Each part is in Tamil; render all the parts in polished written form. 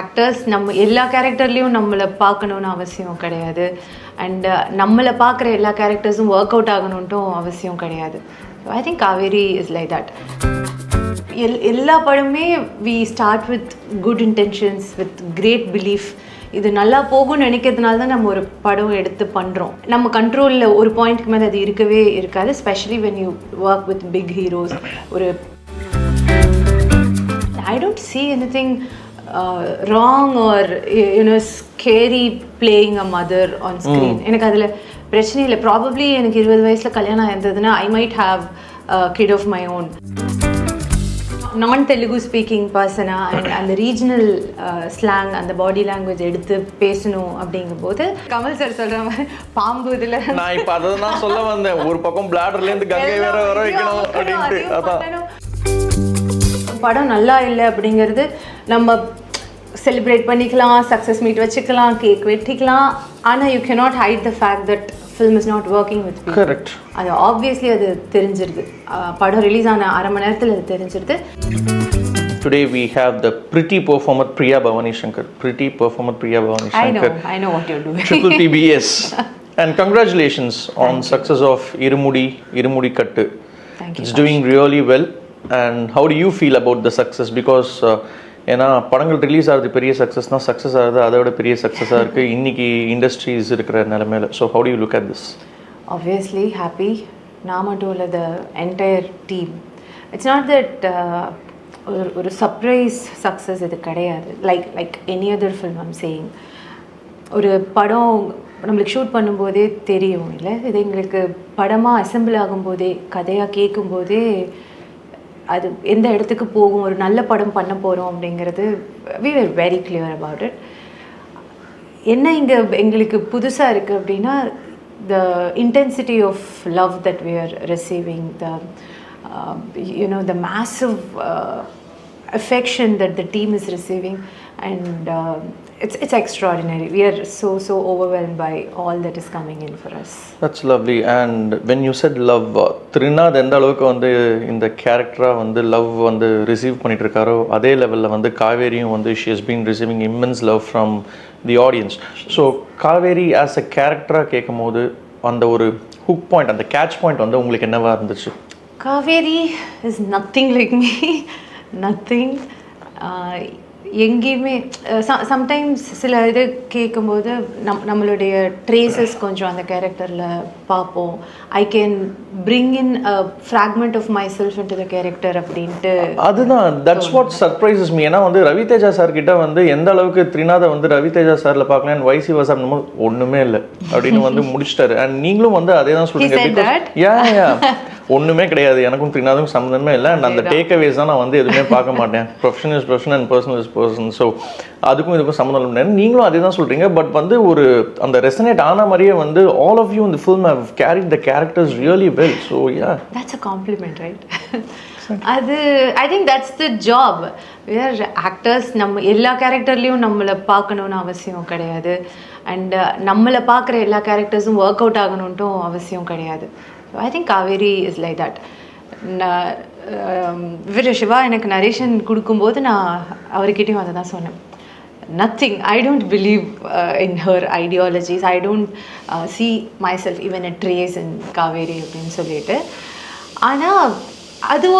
ஆக்டர்ஸ் நம்ம எல்லா கேரக்டர்லேயும் நம்மளை பார்க்கணுன்னு அவசியம் கிடையாது. அண்ட் நம்மளை பார்க்குற எல்லா கேரக்டர்ஸும் ஒர்க் அவுட் ஆகணுன்ட்டும் அவசியம் கிடையாது. So I think Kaveri is like that. எல்லா படமே we start with good intentions, with great belief. இது நல்லா போகும்னு நினைக்கிறதுனால தான் நம்ம ஒரு படம் எடுத்து பண்ணுறோம். நம்ம கண்ட்ரோலில் ஒரு பாயிண்ட்க்கு மேலே அது இருக்கவே இருக்காது. Specially when you work with big heroes. ஒரு I don't see anything wrong or scary playing a mother on screen. எனக்கு அதில் பிரச்சனை இல்லை. ப்ராபப்ளி எனக்கு 20 வயசில் கல்யாணம் இருந்ததுன்னா I might have a kid of my own. நான்-தெலுங்கு speaking பர்சனா அண்ட் அந்த ரீஜனல் ஸ்லாங், அந்த பாடி லாங்குவேஜ் எடுத்து பேசணும் அப்படிங்கும்போது கமல் சார் சொல்கிற மாதிரி பாம்பு இதில் நான் இப்போ அதை தான் சொல்ல வந்தேன். ஒரு பக்கம் பிளாடர்லேருந்து கங்கை வேற வர வைக்கணும் அப்படின்ட்டு. அதான் படம் நல்லா இல்லை அப்படிங்கிறது நம்ம செலிப்ரேட் பண்ணிக்கலாம், சக்ஸஸ் மீட் வச்சுக்கலாம், கேக் வெட்டிக்கலாம். ஆனால் you cannot height the fact that film is not working with people. Correct. அது ஆப்வியஸ்லி அது தெரிஞ்சிருது. படம் ரிலீஸ் ஆன அரை மணி நேரத்தில் அது தெரிஞ்சிருது. Today we have the pretty performer Priya Bhavani Shankar. Pretty performer Priya Bhavani Shankar. I know what you're doing. Triple PBS. And congratulations on success of Irumudi Kattu. Thank you. It's doing really well. And how do you feel about the success? Because ஏன்னா படங்கள் ரிலீஸ் ஆகிறது பெரிய சக்ஸஸ் தான், சக்ஸஸ் ஆகிறது அதை விட பெரிய சக்ஸஸாக இருக்குது இன்றைக்கி இண்டஸ்ட்ரீஸ் இருக்கிற நிலைமையில். So how do you look at this? Obviously happy. நான் மட்டும் இல்லை, the entire team. It's not that ஒரு சர்ப்ரைஸ் சக்ஸஸ் இது கிடையாது. Like any other film I'm saying. ஒரு படம் நம்மளுக்கு ஷூட் பண்ணும்போதே தெரியும் இல்லை, இது எங்களுக்கு படமாக அசெம்பிள் ஆகும்போதே, கதையாக கேட்கும்போதே அது எந்த இடத்துக்கு போகும், ஒரு நல்ல படம் பண்ண போகிறோம் அப்படிங்கிறது we were very clear about it. என்ன இங்கே எங்களுக்கு புதுசாக இருக்குது அப்படின்னா, the intensity of love that we are receiving, the massive affection that the team is receiving, and it's extraordinary. We are so overwhelmed by all that is coming in for us. That's lovely. And when you said love, Trinad எந்த அளவுக்கு வந்து இந்த கேரக்டராக வந்து லவ் வந்து ரிசீவ் பண்ணிட்டு இருக்காரோ அதே லெவலில் வந்து காவேரியும் வந்து she has been receiving immense love from the audience. So Kaveri as a கேரக்டராக கேட்கும் போது அந்த ஒரு ஹுக் பாயிண்ட், அந்த கேட்ச் பாயிண்ட் வந்து உங்களுக்கு என்னவா இருந்துச்சு? Kaveri is nothing like me. Nothing. எங்கேயுமே சம்டைம்ஸ் சில இது கேட்கும்போது நம்மளுடைய ட்ரேசஸ் கொஞ்சம் அந்த கேரக்டரில் பார்ப்போம். I can bring in a fragment of my self into the character அப்படின்ட்டு. அதுதான் தட்ஸ் வாட் சர்ப்ரைசஸ் மீ. ஏன்னா வந்து ரவி தேஜா சார் கிட்ட வந்து எந்த அளவுக்கு த்ரிநாதை வந்து ரவி தேஜா சாரில் பார்க்கலாம், வைசி வாசா ஒன்றுமே இல்லை அப்படின்னு வந்து முடிச்சிட்டாரு. அண்ட் நீங்களும் வந்து அதே தான் சொல்றீங்க. ஒன்றுமே கிடையாது, எனக்கும் த்ரிநாதுக்கும் சம்மந்தமே இல்லை. அண்ட் அந்த டேக் அவேஸ் தான் நான் வந்து எதுவுமே பார்க்க மாட்டேன். Profession is profession and personal is person. So அதுக்கும் இதுக்கும் சம்மந்தம் இல்லை. நீங்களும் அதே தான் சொல்கிறீங்க. பட் வந்து ஒரு அந்த ரெசனேட் ஆன மாதிரியே வந்து ஆல் ஆஃப் யூ இந்த film have carried the characters really well. So yeah, that's a compliment, right? அது I think that's the job. Where actors நம்ம எல்லா கேரக்டர்லேயும் நம்மளை பார்க்கணுன்னு அவசியம் கிடையாது. அண்ட் நம்மளை பார்க்குற எல்லா கேரக்டர்ஸும் ஒர்க் அவுட் ஆகணுன்ட்டும் அவசியம் கிடையாது. I think Kaveri is like that. Siva எனக்கு நரேஷன் கொடுக்கும்போது நான் அவர்கிட்டையும் அதை தான் சொன்னேன். Nothing, I don't believe in her ideologies. I don't see myself even a trace in Kaveri அப்படின்னு சொல்லிட்டு. ஆனால் அது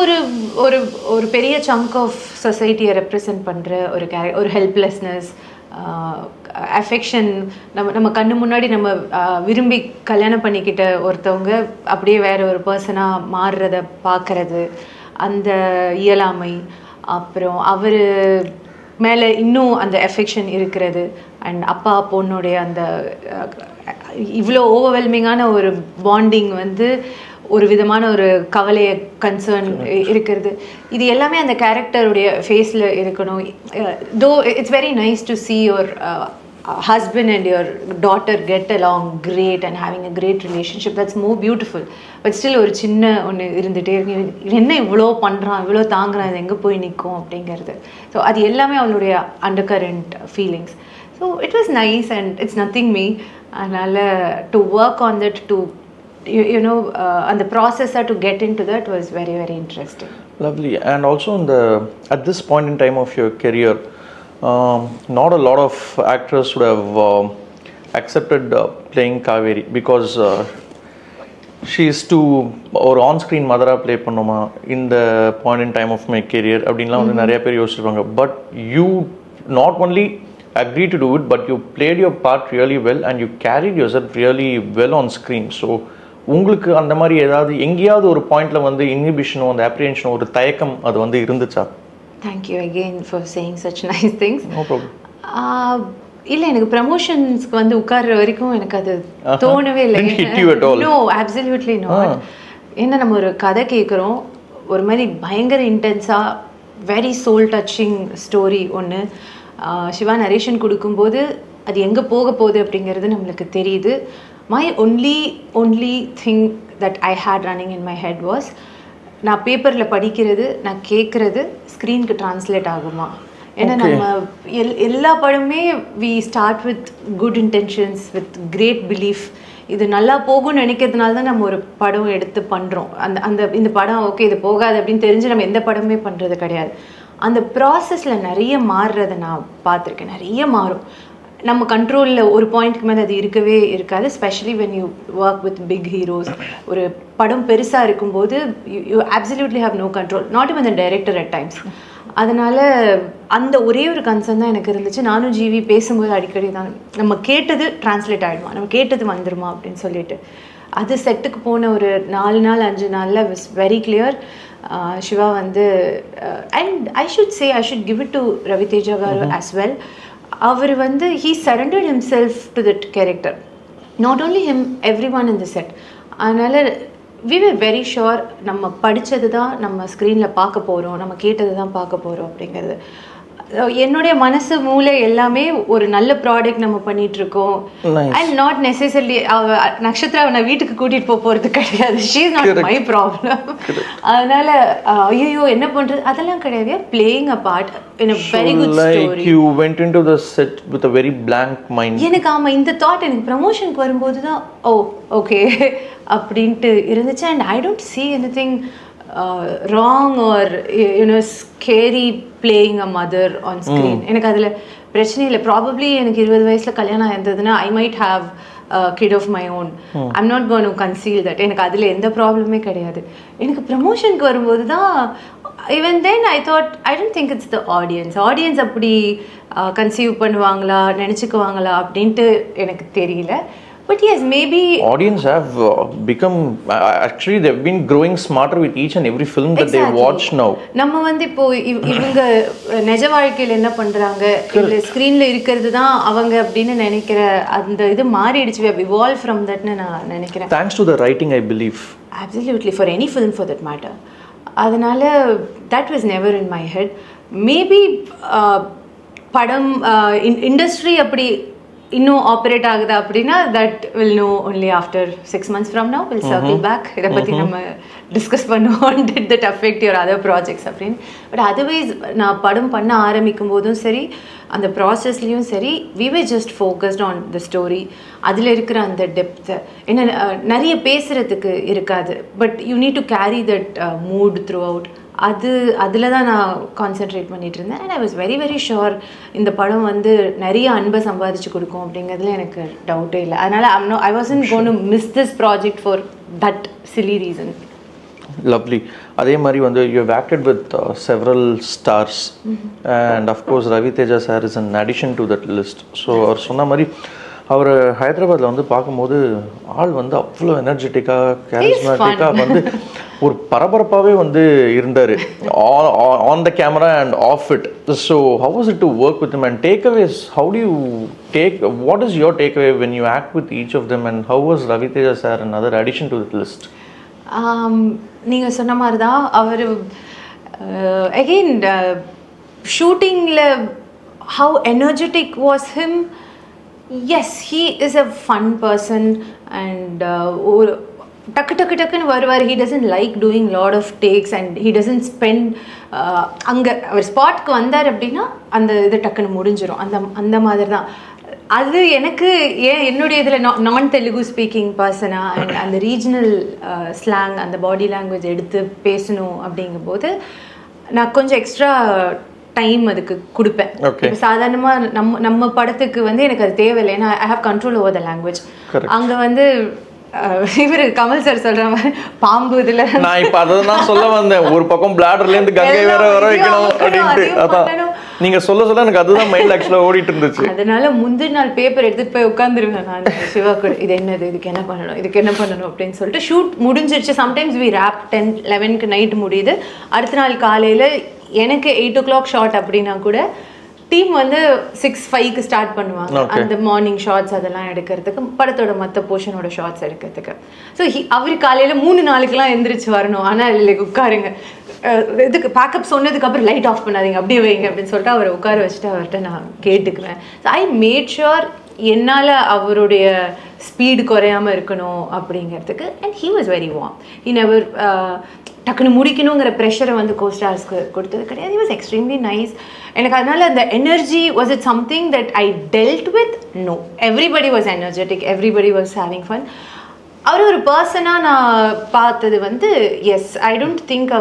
ஒரு பெரிய சங்க் ஆஃப் சொசைட்டியை ரெப்ரசன்ட் பண்ணுற ஒரு ஹெல்ப்லெஸ்னஸ், அஃபெக்ஷன். நம்ம கண்ணு முன்னாடி நம்ம விரும்பி கல்யாணம் பண்ணிக்கிட்ட ஒருத்தவங்க அப்படியே வேற ஒரு பர்சனாக மாறுறத பார்க்கறது, அந்த இயலாமை, அப்புறம் அவர் மேலே இன்னும் அந்த அஃபெக்ஷன் இருக்கிறது, அண்ட் அப்பா பொண்ணுடைய அந்த இவ்வளோ ஓவர்வெல்மிங்கான ஒரு பாண்டிங் வந்து ஒரு விதமான ஒரு கவலையை, கன்சர்ன் இருக்கிறது. இது எல்லாமே அந்த கேரக்டருடைய ஃபேஸில் இருக்கணும். தோ it's very nice to see your husband and your daughter get along great and having a great relationship. That's more beautiful. But still ஒரு சின்ன ஒன்று இருந்துகிட்டே இருக்கு, என்ன இவ்வளோ பண்ணுறான், இவ்வளோ தாங்குறான், அது எங்கே போய் நிற்கும் அப்படிங்கிறது. ஸோ அது எல்லாமே அவளுடைய undercurrent feelings. So it was nice and it's nothing me. அதனால் to work on that, to and the process to get into that was very, very interesting. Lovely. And also at this point in time of your career, not a lot of actors would have accepted playing Kaveri because she is too ஒரு ஆன் ஸ்க்ரீன் மதராக ப்ளே பண்ணுமா இந்த point in time of my career அப்படின்லாம் வந்து நிறைய பேர் யோசிச்சிருப்பாங்க. But you not only agree to do it, but you played your part really well and you carried yourself really well on screen. So உங்களுக்கு அந்த மாதிரி ஏதாவது எங்கேயாவது ஒரு பாயிண்ட்ல வந்து இன்ஹிபிஷனோ அந்த அப்ரிஹென்ஷனோ ஒரு தயக்கம் அது வந்து இருந்துச்சா? Thank you again for saying such nice things. No problem. இல்லை, எனக்கு ப்ரமோஷன்ஸ்க்கு வந்து உட்கார்ற வரைக்கும் எனக்கு அது தோணவே இல்லை. No, absolutely not. ஏன்னா நம்ம ஒரு கதை கேட்குறோம், ஒரு மாதிரி பயங்கர இன்டென்ஸாக வெரி சோல் டச்சிங் ஸ்டோரி ஒன்று சிவா நரேஷன் கொடுக்கும்போது அது எங்கே போக போகுது அப்படிங்கிறது நம்மளுக்கு தெரியுது. My only thing that I hate running in my head was, நான் பேப்பரில் படிக்கிறது, நான் கேட்குறது ஸ்க்ரீனுக்கு ட்ரான்ஸ்லேட் ஆகுமா? ஏன்னா நம்ம எல்லா படமே we start with good intentions, with great belief. இது நல்லா போகும்னு நினைக்கிறதுனால தான் நம்ம ஒரு படம் எடுத்து பண்ணுறோம். இந்த படம் ஓகே இது போகாது அப்படின்னு தெரிஞ்சு நம்ம எந்த படமே பண்ணுறது கிடையாது. அந்த ப்ராசஸில் நிறைய மாறுறதை நான் பார்த்துருக்கேன். நிறைய மாறும். நம்ம கண்ட்ரோலில் ஒரு பாயிண்ட்டுக்கு மேலே அது இருக்கவே இருக்காது. Specially when you work with big heroes. ஒரு படம் பெருசாக இருக்கும்போது you absolutely have no control, not even the director at times. அதனால் அந்த ஒரே ஒரு கன்சர்ன் தான் எனக்கு இருந்துச்சு. நானும் ஜிவி பேசும்போது அடிக்கடி தான், நம்ம கேட்டது ட்ரான்ஸ்லேட் ஆகிடுமா, நம்ம கேட்டது வந்துடுமா அப்படின்னு சொல்லிட்டு. அது செட்டுக்கு போன ஒரு 4 நாள் 5 நாளில் வாஸ் வெரி கிளியர். சிவா வந்து and I should give it to Ravi Teja garu as well. அவர் வந்து he surrendered himself to that character, not only him, everyone in the set. அதனால் வி வர் வெரி ஷுர் நம்ம படித்தது தான் நம்ம ஸ்க்ரீனில் பார்க்க போகிறோம், நம்ம கேட்டது தான் பார்க்க போகிறோம் அப்படிங்கிறது. என்னுடைய மனசு மூளை எல்லாமே ஒரு நல்ல ப்ராடக்ட் நம்ம பண்ணிட்டு இருக்கோம். அண்ட் நாட் நெசசரிலி நக்ஷத்ரா நான் வீட்டுக்கு கூட்டிட்டு போறது கிடையாது. She is not my problem. அதனால ஐயோ என்ன பண்றது அதெல்லாம் கிடையாது. Playing a part in a very good story. You went into the set with a very blank mind. எனக்கு இந்த தாட் எனக்கு ப்ரமோஷனுக்கு வரும்போது தான் ஓகே அப்படின்ட்டு இருந்துச்சு. And I don't see anything wrong or scary playing a mother on screen. எனக்கு அதில் பிரச்சனை இல்லை. ப்ராபப்ளி எனக்கு 20 வயசில் கல்யாணம் இருந்ததுன்னா I might have kid of my own. I'm not going to conceal that. எனக்கு அதில் எந்த ப்ராப்ளமே கிடையாது. எனக்கு ப்ரமோஷனுக்கு வரும்போது தான் even then I thought, I don't think it's the audience அப்படி கன்சீவ் பண்ணுவாங்களா நினச்சிக்குவாங்களா அப்படின்ட்டு எனக்கு தெரியல. But yes, maybe audience have become actually they've been growing smarter with each and every film that they watch now. நம்ம வந்து இப்போ இவங்க நிஜ வாழ்க்கையில் என்ன பண்றாங்க இல்ல ஸ்கிரீன்ல இருக்கிறது தான் அவங்க அப்படின்னு நினைக்கிற அந்த இது மாறிடுச்சு. we have evolved from that னு நான் நினைக்கிறேன். Thanks to the writing, I believe. Absolutely, for any film for that matter. அதனால that was never in my head. Maybe படம் இண்டஸ்ட்ரி அப்படி இன்னும் ஆப்ரேட் ஆகுதா அப்படின்னா that will no only after 6 months from now. Will circle back. இதை பற்றி நம்ம டிஸ்கஸ் பண்ணுவோம். Did that affect your other projects அப்படின்னு. பட் அதர்வைஸ் நான் படம் பண்ண ஆரம்பிக்கும் போதும் சரி அந்த ப்ராசஸ்லேயும் சரி we were just focused on the story. அதில் இருக்கிற அந்த டெப்த்து என்ன நிறைய பேசுகிறதுக்கு இருக்காது. But you need to carry that mood through out. அதில் தான் நான் கான்சென்ட்ரேட் பண்ணிட்டு இருந்தேன். And I was very very sure இந்த படம் வந்து நிறைய அன்பை சம்பாதிச்சு கொடுக்கும் அப்படிங்கிறதுல எனக்கு டவுட்டே இல்லை. அதனால் I wasn't going to miss this project for that chilli reason. Lovely. அதே மாதிரி வந்து you have acted with several stars and of course Ravi Teja sir is an addition to that list. So அவர் சொன்ன மாதிரி அவர் ஹைதராபாத்தில் வந்து பார்க்கும்போது ஆள் வந்து அவ்வளோ எனர்ஜெட்டிக்காக கேரிஸ்மேட்டிக்காக வந்து ஒரு பரபரப்பாகவே வந்து இருந்தார் on the camera and off it. So how was it to work with him and takeaways how do you take what is your takeaway when you act with each of them and how was Ravi Teja sir and other addition to this list? நீங்கள் சொன்ன மாதிரி தான் அவர் அகெயின் ஷூட்டிங்கில் how energetic was him. Yes, he is a fun person and டக்குன்னு வருவார். he doesn't like doing lot of takes and he doesn't spend அங்கே அவர் ஸ்பாட்க்கு வந்தார் அப்படின்னா அந்த இது டக்குன்னு முடிஞ்சிடும். அந்த மாதிரி தான் அது. எனக்கு என்னுடைய இதில் நான் தெலுங்கு ஸ்பீக்கிங் பர்சனாக அண்ட் அந்த ரீஜனல் ஸ்லாங் அந்த பாடி லாங்குவேஜ் எடுத்து பேசணும் அப்படிங்கும்போது நான் கொஞ்சம் எக்ஸ்ட்ரா டைம் அதுக்கு கொடுப்பேன். இப்போ சாதாரணமாக நம்ம படத்துக்கு வந்து எனக்கு அது தேவையில்லை, ஏன்னா I have control over the language. அங்கே வந்து இவர் கமல் சார் சொல்ற மாதிரி பாம்பு இதுல நான் இப்ப அதான் சொல்ல வந்தேன், ஒரு பக்கம் பிளாடர்ல இருந்து கங்கை வேற வர வைக்கணும் அப்படின்ட்டு. அதான் நீங்க சொல்ல எனக்கு அதுதான் மைண்ட்ல ஆக்சுவலா ஓடிட்டு இருந்துச்சு. அதனால முந்தின நாள் பேப்பர் எடுத்துட்டு போய் உட்காந்துருவேன் நான் சிவா கூட, இது என்னது, இதுக்கு என்ன பண்ணணும் அப்படின்னு சொல்லிட்டு. ஷூட் முடிஞ்சிருச்சு, சம்டைம்ஸ் வி ரேப் 10-11 நைட் முடியுது. அடுத்த நாள் காலையில எனக்கு 8 o'clock ஷாட் அப்படின்னா கூட டீம் வந்து 6-5 ஸ்டார்ட் பண்ணுவாங்க அந்த மார்னிங் ஷார்ட்ஸ் அதெல்லாம் எடுக்கிறதுக்கு, படத்தோட மற்ற போர்ஷனோட ஷார்ட்ஸ் எடுக்கிறதுக்கு. ஸோ அவர் காலையில் 3-4 எந்திரிச்சு வரணும். ஆனால் இல்லை உட்காருங்க, இதுக்கு பேக்கப் சொன்னதுக்கப்புறம் லைட் ஆஃப் பண்ணாதீங்க, அப்படியே வைங்க அப்படின்னு சொல்லிட்டு அவரை உட்கார வச்சுட்டு அவர்கிட்ட நான் கேட்டுக்குவேன். ஸோ ஐ மேட் ஷுர் என்னால் அவருடைய ஸ்பீடு குறையாமல் இருக்கணும் அப்படிங்கிறதுக்கு. And he was very warm. He never டக்குன்னு முடிக்கணுங்கிற ப்ரெஷரை வந்து கோஸ்டார்ஸ்க்கு கொடுத்தது கிடையாது. ஹி வாஸ் எக்ஸ்ட்ரீம்லி நைஸ். எனக்கு அதனால அந்த energy was it something that I dealt with? No, everybody was energetic, everybody was having fun. அவர் ஒரு பர்சனாக நான் பார்த்தது வந்து எஸ், ஐ டோன்ட் திங்க்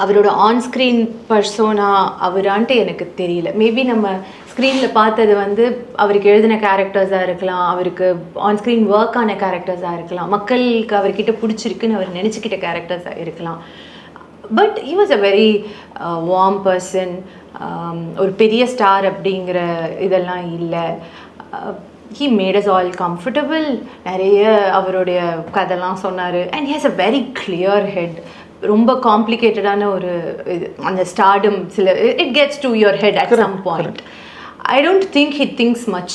அவரோட ஆன்ஸ்க்ரீன் பர்சோனா அவரான்ட்டு எனக்கு தெரியல. மேபி நம்ம ஸ்க்ரீனில் பார்த்தது வந்து அவருக்கு எழுதின கேரக்டர்ஸாக இருக்கலாம், அவருக்கு ஆன்ஸ்க்ரீன் ஒர்க் ஆன கேரக்டர்ஸாக இருக்கலாம், மக்களுக்கு அவர்கிட்ட பிடிச்சிருக்குன்னு அவர் நினச்சிக்கிட்ட கேரக்டர்ஸாக இருக்கலாம். But he was a very warm person. ஒரு பெரிய ஸ்டார் அப்படிங்கிற இதெல்லாம் இல்லை. he made us all comfortable. நிறைய அவருடைய கதைலாம் சொன்னார். And he has a very clear head. ரொம்ப காம்ப்ளிகேட்டடான ஒரு இது, அந்த ஸ்டார்டம் சில it gets to your head at some point. I don't think he thinks much.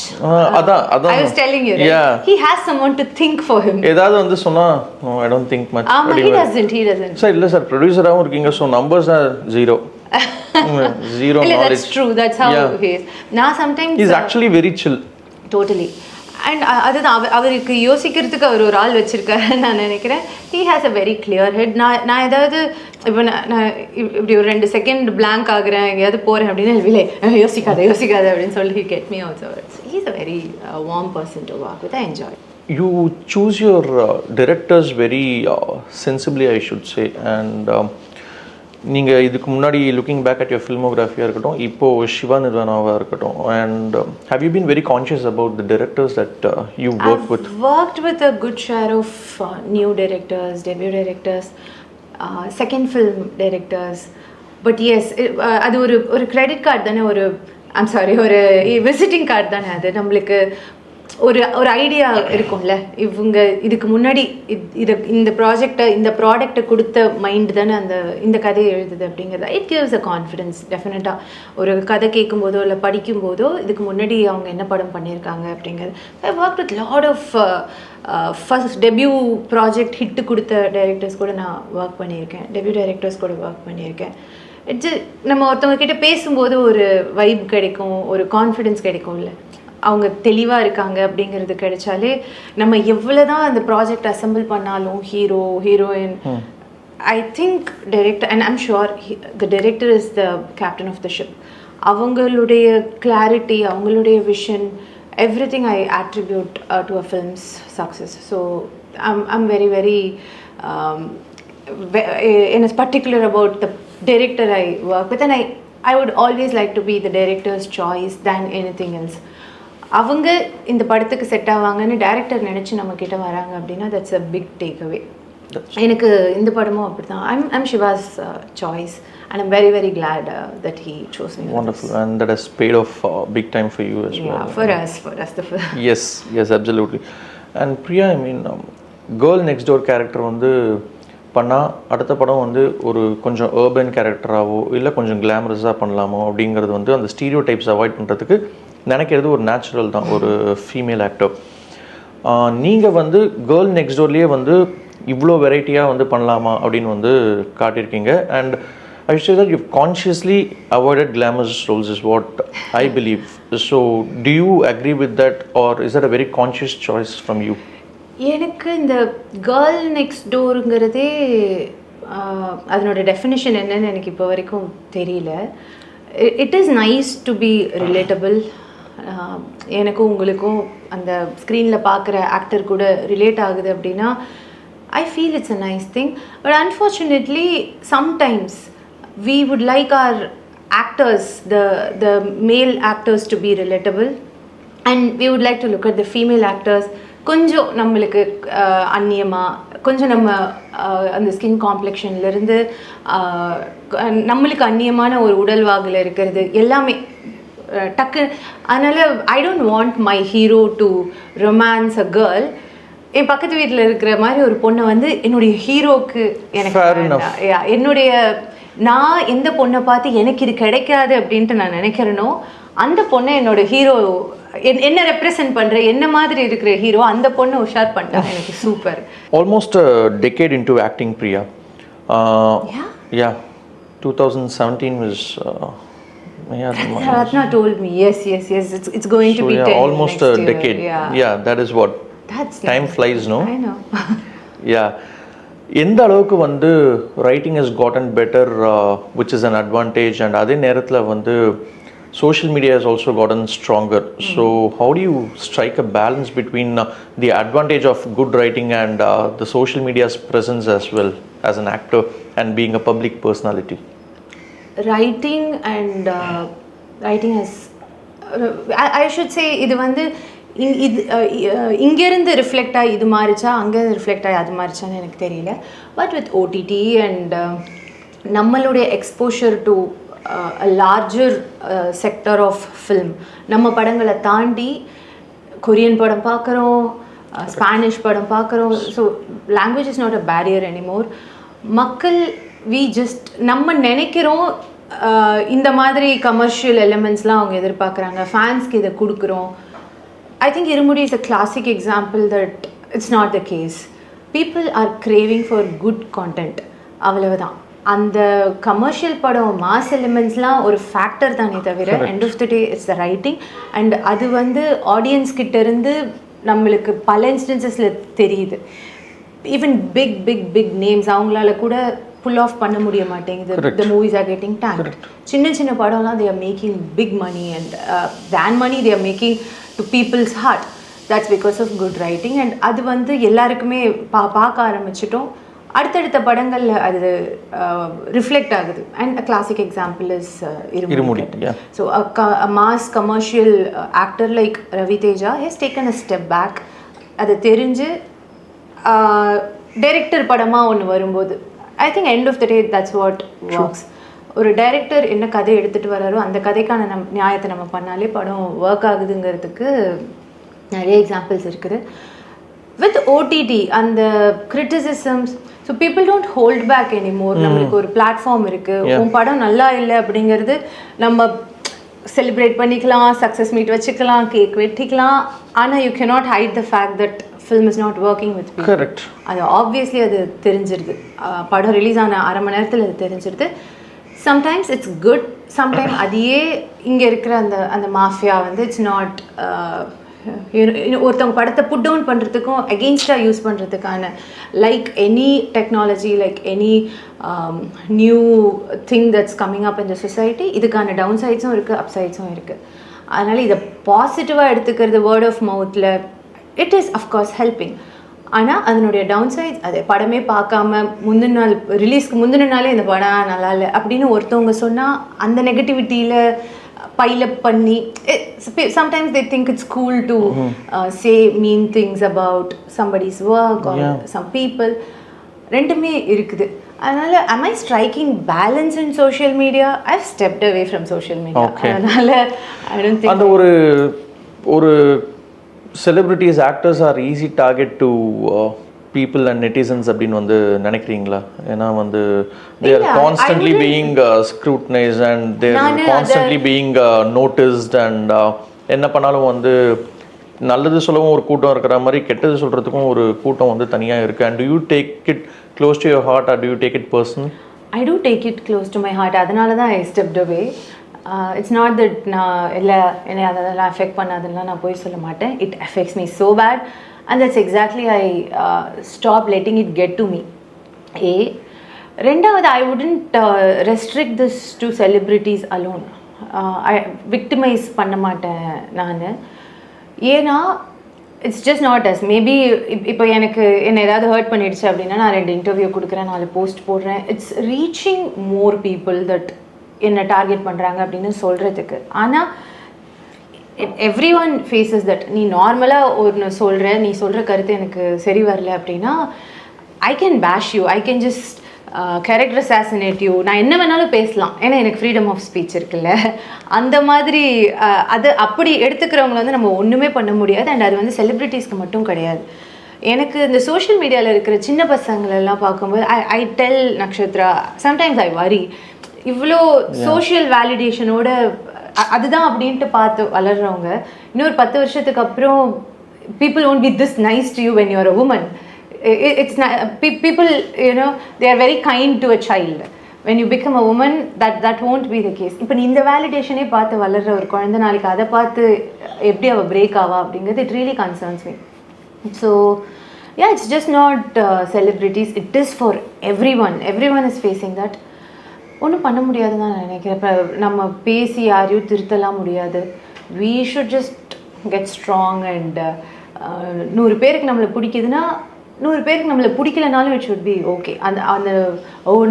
அதான் I was telling you, right? Yeah. He has someone to think for him. ஏதாவது வந்து சொன்னா no, I don't think much. he doesn't. Sir இல்ல சார், ப்ரொடியூசராகவும் இருக்கீங்க, so numbers are zero. Zero knowledge. That's true. That's how he is. Now sometimes he's actually very chill. Totally. And அதுதான் அவருக்கு யோசிக்கிறதுக்கு அவர் ஒரு ஆள் வச்சுருக்காருன்னு நான் நினைக்கிறேன். He has a very clear head. நான் ஏதாவது இப்போ நான் இப்படி ஒரு 2 செகண்ட் பிளாங்க் ஆகுறேன், எங்கேயாவது போகிறேன் அப்படின்னா இல்லை யோசிக்காத அப்படின்னு சொல்லி he get me also. He is a very warm person to work with. I enjoy. You choose your directors very sensibly, I should say. And நீங்கள் இதுக்கு முன்னாடி லுக்கிங் பேக் அட் யுவர் ஃபில்மோகிராஃபியாக இருக்கட்டும், இப்போது சிவா நிர்வாணாவாக இருக்கட்டும், and have you been very conscious about the directors that you worked with a good share of new directors, debut directors, second film directors. But yes, அது ஒரு கிரெடிட் கார்டு தானே, ஒரு விசிட்டிங் கார்டு தானே அது. நம்மளுக்கு ஒரு ஐடியா இருக்கும்ல, இவங்க இதுக்கு முன்னாடி இந்த ப்ராடக்டை கொடுத்த மைண்ட் தானே இந்த கதையை எழுதுது அப்படிங்கிறது. இட் கிவ்ஸ் அ கான்ஃபிடென்ஸ் டெஃபினட்டாக. ஒரு கதை கேட்கும்போதோ இல்லை படிக்கும்போதோ இதுக்கு முன்னாடி அவங்க என்ன படம் பண்ணியிருக்காங்க அப்படிங்கிறது. I work with lot of first debut project hit கொடுத்த டைரக்டர்ஸ் கூட நான் ஒர்க் பண்ணியிருக்கேன், டெபியூ டைரக்டர்ஸ் கூட ஒர்க் பண்ணியிருக்கேன். நம்ம ஒருத்தவங்க கிட்ட பேசும்போது ஒரு வைப் கிடைக்கும், ஒரு கான்ஃபிடென்ஸ் கிடைக்கும்ல, அவங்க தெளிவாக இருக்காங்க அப்படிங்கிறது கிடைச்சாலே நம்ம எவ்வளோ தான் அந்த ப்ராஜெக்ட் அசம்பிள் பண்ணாலும் heroine I think director, and I'm sure the director is the captain of the ship. அவங்களுடைய கிளாரிட்டி, அவங்களுடைய vision, everything I attribute to a film's success. So I'm very very in a particular about the director I work with, and I would always like to be the director's choice than anything else. அவங்க இந்த படத்துக்கு செட் ஆவாங்கன்னு டைரக்டர் நினச்சி நம்மக்கிட்ட வராங்க அப்படின்னா that's a big takeaway. எனக்கு இந்த படமும் அப்படி தான். I'm Shiva's choice and I'm very very glad that he chose me. Wonderful. And that has paid off big time for you as well. Yeah, for us the film. Yes absolutely. And Priya, I mean girl next door character வந்து பண்ணால் அடுத்த படம் வந்து ஒரு கொஞ்சம் அர்பன் கேரக்டராகவோ இல்லை கொஞ்சம் கிளாமரஸாக பண்ணலாமோ அப்படிங்கிறது வந்து அந்த ஸ்டீரியோ டைப்ஸ் அவாய்ட் பண்ணுறதுக்கு நினைக்கிறது ஒரு நேச்சுரல் தான் ஒரு ஃபீமேல் ஆக்டர். நீங்கள் வந்து கேர்ள் நெக்ஸ்ட் டோர்லேயே வந்து இவ்வளோ வெரைட்டியாக வந்து பண்ணலாமா அப்படின்னு வந்து காட்டியிருக்கீங்க. And I should say that you've consciously avoided glamorous roles is what I believe. So do you agree with that, or is that a very conscious choice from you? எனக்கு இந்த கேர்ள் நெக்ஸ்ட் டோருங்கிறதே அதனோட டெஃபினிஷன் என்னன்னு எனக்கு இப்போ வரைக்கும் தெரியல. It is nice to be relatable. எனக்கும் உங்களுக்கும் அந்த ஸ்க்ரீனில் பார்க்குற ஆக்டர் கூட ரிலேட் ஆகுது அப்படின்னா I feel it's a nice thing. But unfortunately sometimes we would like our actors, the male actors to be relatable, and we would like to look at the female actors கொஞ்சம் நம்மளுக்கு அந்நியமாக கொஞ்சம் நம்ம அந்த ஸ்கின் காம்ப்ளெக்ஷன்லேருந்து நம்மளுக்கு அந்நியமான ஒரு உடல்வாகில் இருக்கிறது எல்லாமே டக்கு. அதனால் I don't want my hero to romance a girl. என் பக்கத்து வீட்டில் இருக்கிற மாதிரி ஒரு பொண்ணை வந்து என்னுடைய ஹீரோக்கு எனக்கு என்னுடைய நான் எந்த பொண்ணை பார்த்து எனக்கு இது கிடைக்காது அப்படின்ட்டு நான் நினைக்கிறேனோ அந்த பொண்ணை என்னோட ஹீரோ என்ன ரெப்ரசென்ட் பண்ற என்ன மாதிரி இருக்கிற ஹீரோ அந்த பொண்ணை உஷார் பண்ணிட்டா எனக்கு super. Almost a decade into acting, Priya. Yeah. 2017 was Ratna told me. Yes. It's going to be 10 almost a decade. Yeah, that is what. That's time flies, no? I know. Yeah. எந்த அளவுக்கு வந்து writing has gotten better, which is an advantage, and அதே நேரத்தில் வந்து social media has also gotten stronger. So how do you strike a balance between the advantage of good writing and the social media's presence as well as an actor and being a public personality? Writing has I should say இது வந்து இங்கேருந்து ரிஃப்ளெக்ட் ஆகி இது மாறிச்சா அங்கேருந்து ரிஃப்ளெக்ட் ஆகி அது மாறிச்சான்னு எனக்கு தெரியல. பட் வித் ஓடிடி அண்ட் நம்மளுடைய exposure to a larger sector of film, நம்ம படங்களை தாண்டி கொரியன் படம் பார்க்குறோம், ஸ்பானிஷ் படம் பார்க்குறோம். So language is not a barrier anymore. மக்கள் நம்ம நினைக்கிறோம் இந்த மாதிரி கமர்ஷியல் எலிமெண்ட்ஸ்லாம் அவங்க எதிர்பார்க்குறாங்க, ஃபேன்ஸ்க்கு இதை கொடுக்குறோம். I think Irumudi is a classic example that it's not the case. People are craving for good content. அவ்வளவுதான். அந்த கமர்ஷியல் படம் மாஸ் எலிமெண்ட்ஸ்லாம் ஒரு ஃபேக்டர் தானே தவிர end of the day it's the writing. And அது வந்து ஆடியன்ஸ் கிட்ட இருந்து நம்மளுக்கு பல இன்ஸ்டன்சஸில் தெரியுது. ஈவன் பிக் நேம்ஸ் அவங்களால கூட புல் ஆஃப் பண்ண முடிய மாட்டேங்குது. The movies are getting tank. சின்ன படம்லாம் they are making big money, and than money they are making to people's heart. That's because of good writing. And அது வந்து எல்லாருக்குமே பார்க்க ஆரம்பிச்சிட்டோம். அடுத்தடுத்த படங்களில் அது ரிஃப்ளெக்ட் ஆகுது. And a classic example is Irumudi. So a mass commercial actor like Ravi Teja has taken a step back. அது தெரிஞ்சு டைரக்டர் படமாக ஒன்று வரும்போது I think end of the day that's what works. ஒரு டைரக்டர் என்ன கதை எடுத்துகிட்டு வராரோ அந்த கதைக்கான நியாயத்தை நம்ம பண்ணாலே படம் ஒர்க் ஆகுதுங்கிறதுக்கு நிறைய எக்ஸாம்பிள்ஸ் இருக்குது. வித் ஓடிடி அந்த criticisms, so people don't hold back anymore. நம்மளுக்கு ஒரு பிளாட்ஃபார்ம் இருக்குது. உன் படம் நல்லா இல்லை அப்படிங்கிறது நம்ம செலிப்ரேட் பண்ணிக்கலாம், சக்ஸஸ் மீட் வச்சுக்கலாம், கேக் வெட்டிக்கலாம். ஆனால் you cannot height the fact that film is not working with people. Correct. அது ஆப்வியஸ்லி அது தெரிஞ்சிருது. படம் ரிலீஸ் ஆன அரை மணி நேரத்தில் அது தெரிஞ்சிருது. சம்டைம்ஸ் இட்ஸ் குட், சம்டைம் அதையே இங்கே இருக்கிற அந்த மாஃபியா வந்து இட்ஸ் நாட் ஒருத்தவங்க படத்தை புட் டவுன் பண்ணுறதுக்கும் அகெயின்ஸ்டாக யூஸ் பண்ணுறதுக்கான like any technology, like any new thing that's coming up in the society, இதுக்கான டவுன் சைட்ஸும் இருக்குது, அப் சைட்ஸும் இருக்குது. அதனால் இதை பாசிட்டிவாக எடுத்துக்கிறது வேர்ட் ஆஃப் மவுத்தில் இட் இஸ் அஃப்கோர்ஸ் ஹெல்பிங். ஆனால் அதனுடைய டவுன் சைட்ஸ் அது படமே பார்க்காம முந்தின நாள் ரிலீஸ்க்கு முந்தின நாளே இந்த படம் நல்லா இல்லை அப்படின்னு ஒருத்தவங்க சொன்னால் அந்த நெகட்டிவிட்டியில் பைலப் பண்ணி sometimes they think it's cool to say mean things about somebody's work or some people. ரெண்டுமே இருக்குது. அதனால் am I striking balance in social media? I've stepped away from social media. அதனால் I don't think அந்த ஒரு celebrities, actors are easy target to people and netizens அப்படின்னு வந்து நினைக்கிறீங்களா? ஏன்னா வந்து they are constantly being scrutinized and they are constantly being noticed and என்ன பண்ணாலும் வந்து நல்லது சொல்லவும் ஒரு கூட்டம் இருக்கிற மாதிரி கெட்டது சொல்கிறதுக்கும் ஒரு கூட்டம் வந்து தனியாக இருக்குது. And do you take it close to your heart or do you take it personal? I do take it close to my heart. அதனால தான் I stepped away. It's not that நான் இல்லை என்னை அதெல்லாம் அஃபெக்ட் பண்ணாதுன்னா நான் போய் சொல்ல மாட்டேன். It affects me so bad and that's exactly I stop letting it get to me. ரெண்டாவது, I wouldn't restrict this to celebrities alone. victimize பண்ண மாட்டேன் நான். ஏன்னா it's just not as maybe இப்போ என்னை ஏதாவது ஹர்ட் பண்ணிடுச்சு அப்படின்னா நான் 2 இன்டர்வியூ கொடுக்குறேன், 4 போஸ்ட் போடுறேன். It's reaching more people that என்ன டார்கெட் பண்ணுறாங்க அப்படின்னு சொல்கிறதுக்கு. ஆனால் எவ்ரி ஒன் ஃபேஸஸ் தட். நீ நார்மலாக ஒன்று சொல்கிற, நீ சொல்கிற கருத்து எனக்கு சரி வரல அப்படின்னா ஐ கேன் பேஷ் you, I can just character assassinate you, நான் என்ன வேணாலும் பேசலாம், ஏன்னா எனக்கு ஃப்ரீடம் ஆஃப் ஸ்பீச் இருக்குல்ல. அந்த மாதிரி அது அப்படி எடுத்துக்கிறவங்கள வந்து நம்ம ஒன்றுமே பண்ண முடியாது. அண்ட் அது வந்து செலிப்ரிட்டிஸ்க்கு மட்டும் கிடையாது. எனக்கு இந்த சோஷியல் மீடியாவில் இருக்கிற சின்ன பசங்களெல்லாம் பார்க்கும்போது I tell Nakshatra, sometimes I worry, இவ்வளோ சோஷியல் வேலிடேஷனோட அதுதான் அப்படின்ட்டு பார்த்து வளர்கிறவங்க இன்னொரு 10 வருஷத்துக்கு அப்புறம் people won't be this nice to you when you're a woman. It's not, people, you know, they are very kind to a child. When you become a woman, that won't be the case. இப்போ இந்த வேலிடேஷனே பார்த்து வளர்கிற ஒரு குழந்தை நாளைக்கு அதை பார்த்து எப்படி அவள் பிரேக் ஆவா அப்படிங்கிறது it really concerns me. So yeah, it's just not celebrities, it is for everyone is facing that. ஒன்றும் பண்ண முடியாதுன்னு நான் நினைக்கிறேன். இப்போ நம்ம பேசி யாரையும் திருத்தலாம் முடியாது. we should just get strong and 100 பேருக்கு நம்மளை பிடிக்குதுன்னா 100 பேருக்கு நம்மளை பிடிக்கலனாலும் it should be okay. அந்த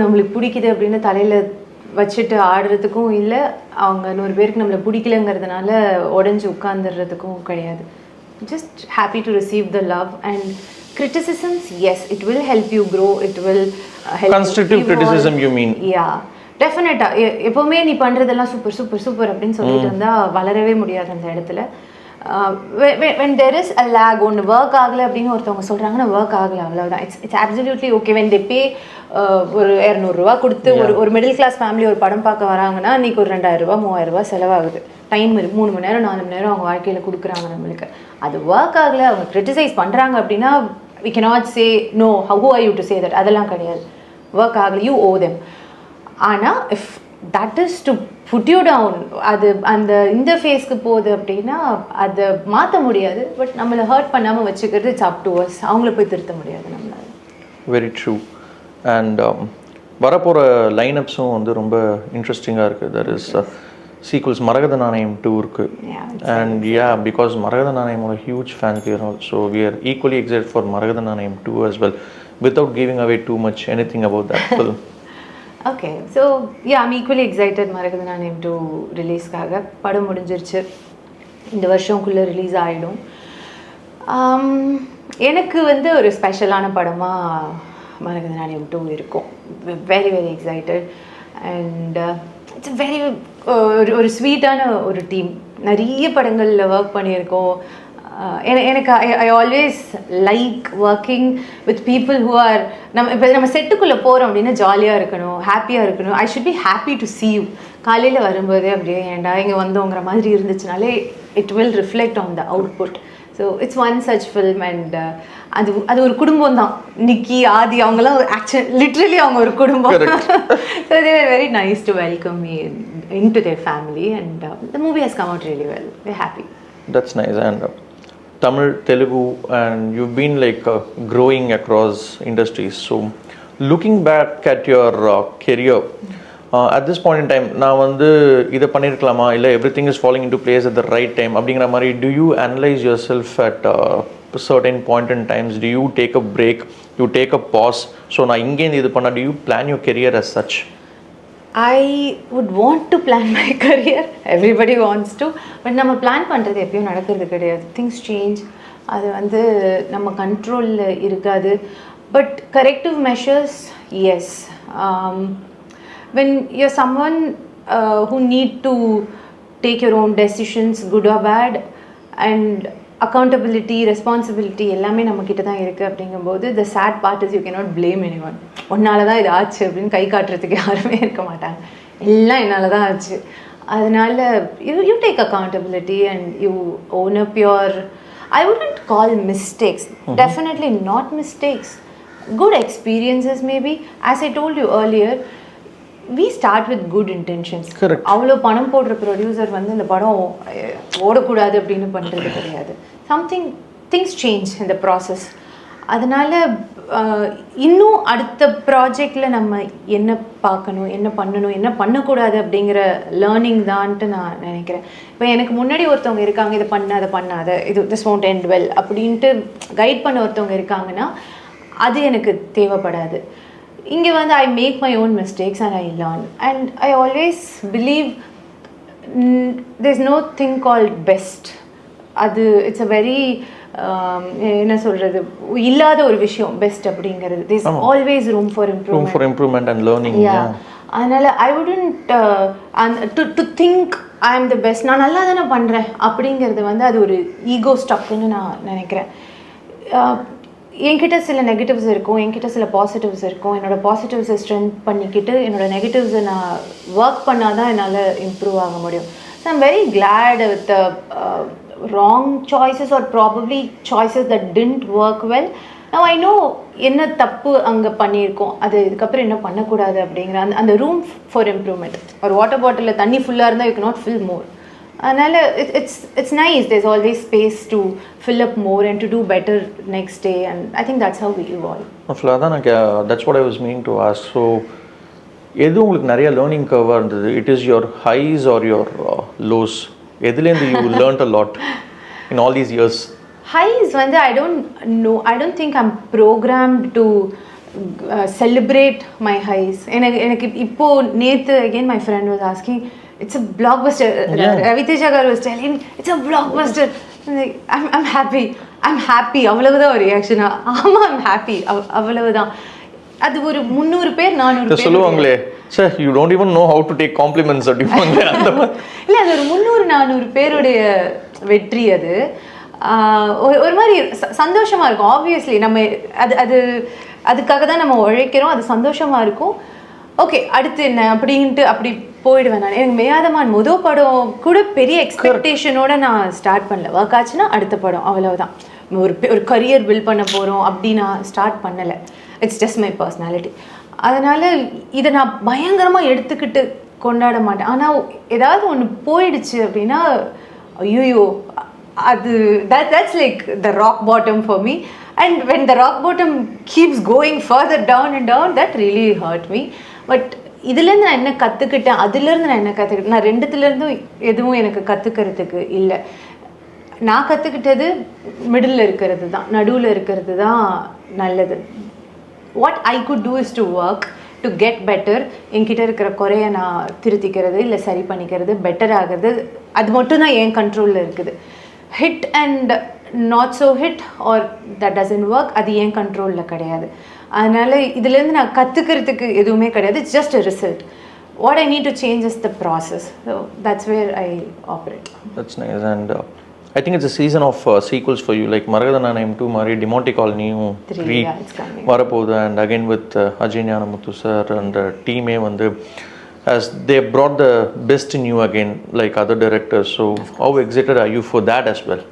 நம்மளுக்கு பிடிக்குது அப்படின்னு தலையில் வச்சுட்டு ஆடுறதுக்கும் இல்லை, அவங்க 100 பேருக்கு நம்மளை பிடிக்கலங்கிறதுனால உடஞ்சி உட்காந்துடுறதுக்கும் கிடையாது. just happy to receive the love and criticisms. Yes, it will help you grow, it will help constructive criticism you mean? Yeah, டெஃபினட்டா. எப்போவுமே நீ பண்ணுறதெல்லாம் சூப்பர் சூப்பர் சூப்பர் அப்படின்னு சொல்லிட்டு இருந்தால் வளரவே முடியாது அந்த இடத்துல. when there is a lag, ஒன்று ஒர்க் ஆகலை அப்படின்னு ஒருத்தவங்க சொல்கிறாங்கன்னா ஒர்க் ஆகலை, அவ்வளோதான். It's absolutely okay. when they pay ஒரு 200 ரூபா கொடுத்து ஒரு மிடில் கிளாஸ் ஃபேமிலி ஒரு படம் பார்க்க வராங்கன்னா இன்றைக்கி ஒரு 2000 ரூபா 3000 ரூபா செலவாகுது. டைம் 3 மணி நேரம் 4 மணி நேரம் அவங்க வாழ்க்கையில் கொடுக்குறாங்க நம்மளுக்கு. அது ஒர்க் ஆகலை, அவங்க கிரிட்டிசைஸ் பண்ணுறாங்க அப்படின்னா we cannot say no, how are you to say that, அதெல்லாம் கிடையாது. ஒர்க் ஆகலை, you owe them. ஆனால் if that is to put you down, அது அந்த இந்த ஃபேஸ்க்கு போகுது அப்படின்னா அதை மாற்ற முடியாது. பட் நம்மளை ஹர்ட் பண்ணாமல் வச்சுக்கிறது இட்ஸ் அப் டு அஸ். அவங்கள போய் திருத்த முடியாது நம்மளால. Very true. அண்ட் வரப்போகிற லைனப்ஸும் வந்து ரொம்ப இன்ட்ரெஸ்டிங்காக இருக்குது. That is sequels. Maragatha Naanayam 2 இருக்குது. அண்ட் பிகாஸ் மரகத நாணயமோட huge fan here also we are equally excited for Maragatha Naanayam 2 as well, without giving away too much anything about that film. Okay, so yeah, I'm equally excited மரகத நாணயம் 2 ரிலீஸ்க்காக. படம் முடிஞ்சிருச்சு, இந்த வருஷம்குள்ளே ரிலீஸ் ஆகிடும். எனக்கு வந்து ஒரு ஸ்பெஷலான படமாக மரகத நாணயம் 2 இருக்கும். Very very excited. And it's very ஒரு ஸ்வீட்டான ஒரு டீம். நிறைய படங்களில் ஒர்க் பண்ணியிருக்கோம். எனக்கு I always like working with people who are நம்ம செட்டுக்குள்ளே போகிறோம் அப்படின்னா ஜாலியாக இருக்கணும், ஹாப்பியாக இருக்கணும். I should be happy to see you. காலையில் வரும்போதே அப்படியே ஏண்டா இங்கே வந்தோங்கிற மாதிரி இருந்துச்சுனாலே it will reflect on the output. So it's one such film. And அது ஒரு குடும்பம் தான். நிக்கி, ஆதி, அவங்களாம் லிட்ரலி அவங்க ஒரு குடும்பம். So they are very nice to welcome me into their family, and the movie has come out really well. We're happy. That's nice. And Tamil, Telugu, and you've been like growing across industries. So looking back at your career, at this point in time, நான் வந்து இதை பண்ணியிருக்கலாமா, இல்லை everything is falling into place at the right time அப்படிங்கிற மாதிரி, do you analyze yourself at certain point in times? Do you take a break, you take a pause? So நான் இங்கேருந்து இது பண்ண, do you plan your career as such? I would want to plan my career. Everybody wants to. But நம்ம பிளான் பண்ணுறது எப்பயும் நடக்கிறது கிடையாது. Things change. அது வந்து நம்ம கண்ட்ரோலில் இருக்காது. But corrective measures, yes. when you're someone who need to take your own decisions, good or bad, and accountability, responsibility எல்லாமே நம்மக்கிட்ட தான் இருக்குது. அப்படிங்கும்போது the sad part is you cannot blame anyone. ஒன்னால தான் இது ஆச்சு அப்படின்னு கை காட்டுறதுக்கு யாருமே இருக்க மாட்டாங்க. எல்லாம் என்னால் தான் ஆச்சு. அதனால you take accountability and you own up your, I wouldn't call mistakes, definitely not mistakes, good experiences maybe. As I told you earlier, we start with good intentions. அவ்வளோ பணம் போடுற ப்ரொடியூசர் வந்து இந்த படம் ஓடக்கூடாது அப்படின்னு பண்ணுறது கிடையாது. திங்ஸ் சேஞ்ச் இந்த ப்ராசஸ். அதனால் இன்னும் அடுத்த ப்ராஜெக்டில் நம்ம என்ன பார்க்கணும், என்ன பண்ணணும், என்ன பண்ணக்கூடாது அப்படிங்கிற லேர்னிங் தான்ட்டு நான் நினைக்கிறேன். இப்போ எனக்கு முன்னாடி ஒருத்தவங்க இருக்காங்க, இதை பண்ணாத பண்ணாத, இது திஸ் won't end well அப்படின்ட்டு கைட் பண்ண ஒருத்தவங்க இருக்காங்கன்னா அது எனக்கு தேவைப்படாது. இங்கே வந்து I make my own mistakes and I learn. And I always believe there's no thing called best. அது இட்ஸ் அ வெரி என்ன சொல்கிறது இல்லாத ஒரு விஷயம் பெஸ்ட் அப்படிங்கிறது. there's always room for improvement and learning. அதனால் I wouldn't to think I am the best, நான் நல்லா தானே பண்ணுறேன் அப்படிங்கிறது வந்து அது ஒரு ஈகோ ஸ்டக்குன்னு நான் நினைக்கிறேன். என்கிட்ட சில நெகட்டிவ்ஸ் இருக்கும், என்கிட்ட சில பாசிட்டிவ்ஸ் இருக்கும். என்னோடய பாசிட்டிவ்ஸை ஸ்ட்ரென்த் பண்ணிக்கிட்டு என்னோடய நெகட்டிவ்ஸை நான் ஒர்க் பண்ணால் தான் என்னால் இம்ப்ரூவ் ஆக முடியும். So I'm very glad with wrong choices or probably choices that didn't work well. Now I know என்ன தப்பு அங்கே பண்ணியிருக்கோம், அது இதுக்கப்புறம் என்ன பண்ணக்கூடாது அப்படிங்கிற அந்த ரூம் ஃபார் இம்ப்ரூவ்மெண்ட். ஒரு வாட்டர் பாட்டிலில் தண்ணி ஃபுல்லாக இருந்தால் யூ cannot fill more. அதனால் it's nice, there's always space to fill up more and to do better next day, and I think that's how we evolve. That's what I was meaning to ask. So எது உங்களுக்கு நிறைய லேர்னிங் கர்வாக இருந்தது? It is your highs or your lows? எதுலேருந்து you learned a lot in all these years? Highs வந்து I don't think I'm programmed to celebrate my highs. எனக்கு இப்போ நேத்து again my friend was asking, it's a blockbuster. Ravi Teja was telling it's a blockbuster. I'm happy அவ்வளவுதான் ஒரு ரியாக்ஷன். ஆமா I'm happy அவ்வளவுதான். அது ஒரு 300 பேர் 400 பேர் சொல்லுவாங்களே, sir you don't even know how to take compliments அப்படிவாங்க. அந்த மாதிரி இல்லை, அது ஒரு 300-400 பேருடைய வெற்றி. அது ஒரு மாதிரி சந்தோஷமாக இருக்கும். ஆப்வியஸ்லி நம்ம அதுக்காக தான் நம்ம உழைக்கிறோம், அது சந்தோஷமாக இருக்கும். ஓகே அடுத்து என்ன அப்படின்ட்டு அப்படி போயிடுவேன் நான். எனக்கு மேயாதமான் மொதல் படம் கூட பெரிய எக்ஸ்பெக்டேஷனோட நான் ஸ்டார்ட் பண்ணல. ஒர்க் ஆச்சுன்னா அடுத்த படம் அவ்வளவுதான். ஒரு கரியர் பில்ட் பண்ண போகிறோம் அப்படி நான் ஸ்டார்ட் பண்ணலை. It's just my personality. அதனால் இதை நான் பயங்கரமாக எடுத்துக்கிட்டு கொண்டாட மாட்டேன். ஆனால் ஏதாவது ஒன்று போயிடுச்சு அப்படின்னா ஐயோ அது that's like the rock bottom for me. And when the rock bottom keeps going further down and down, that really hurt me. But இதுலேருந்து நான் என்ன கற்றுக்கிட்டேன், அதுலேருந்து நான் என்ன கற்றுக்கிட்டேன், நான் ரெண்டுத்துலேருந்தும் எதுவும் எனக்கு கற்றுக்கிறதுக்கு இல்லை. நான் கற்றுக்கிட்டது மிடில் இருக்கிறது தான், நடுவில் இருக்கிறது தான் நல்லது. What I could do is to work to get better. என்கிட்ட இருக்கிற குறைய நான் திருத்திக்கிறது, இல்லை சரி பண்ணிக்கிறது, பெட்டர் ஆகிறது, அது மட்டும்தான் என் கண்ட்ரோலில் இருக்குது. Hit and not so hit or that doesn't work, அது என் கண்ட்ரோலில் கிடையாது. அதனால் இதுலேருந்து நான் கற்றுக்கிறதுக்கு எதுவுமே கிடையாது. It's just a result. What I need to change is the process. So that's where I operate. That's nice. And I think it's a season of sequels for you, like Maragadhananayam 2 Mari, Demonte Colonyum 3 வரப்போகுது. And again with Ajay Nyanamuthu sir and team வந்து as they brought the best in you again like other directors. So how excited are you for that as well?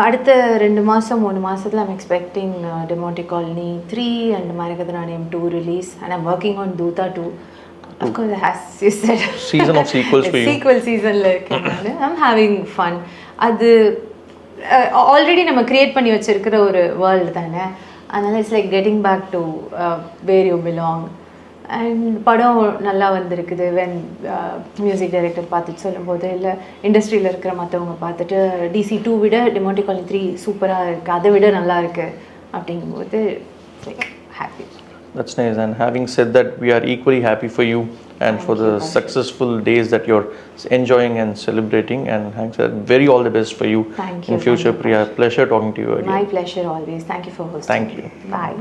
அடுத்த 2 மாதம் 3 மாதத்தில் I'm expecting Demonte Colony 3 and Maragadhananayam 2 release, and I'm working on Doota 2. Of course, as you said, season of sequels for you. Sequel seasonல இருக்கேன் நான். I'm having fun. அது ஆல்ரெடி நம்ம கிரியேட் பண்ணி வச்சிருக்கிற ஒரு வேர்ல்டு தானே. அதனால் it's like getting back to where you belong. And படம் நல்லா வந்திருக்குது. வென் மியூசிக் டைரக்டர் பார்த்துட்டு சொல்லும்போது, இல்லை இண்டஸ்ட்ரியில் இருக்கிற மற்றவங்க பார்த்துட்டு DC 2 விட Demonte Colony 3 சூப்பராக இருக்குது, அதை விட நல்லா இருக்குது அப்படிங்கும்போது like happy. That's nice. And having said that, we are equally happy for you and for the successful days that you're enjoying and celebrating. And thanks, very all the best for you in future, Priya. Pleasure talking to you again. My pleasure always. Thank you for hosting. Thank you. Bye.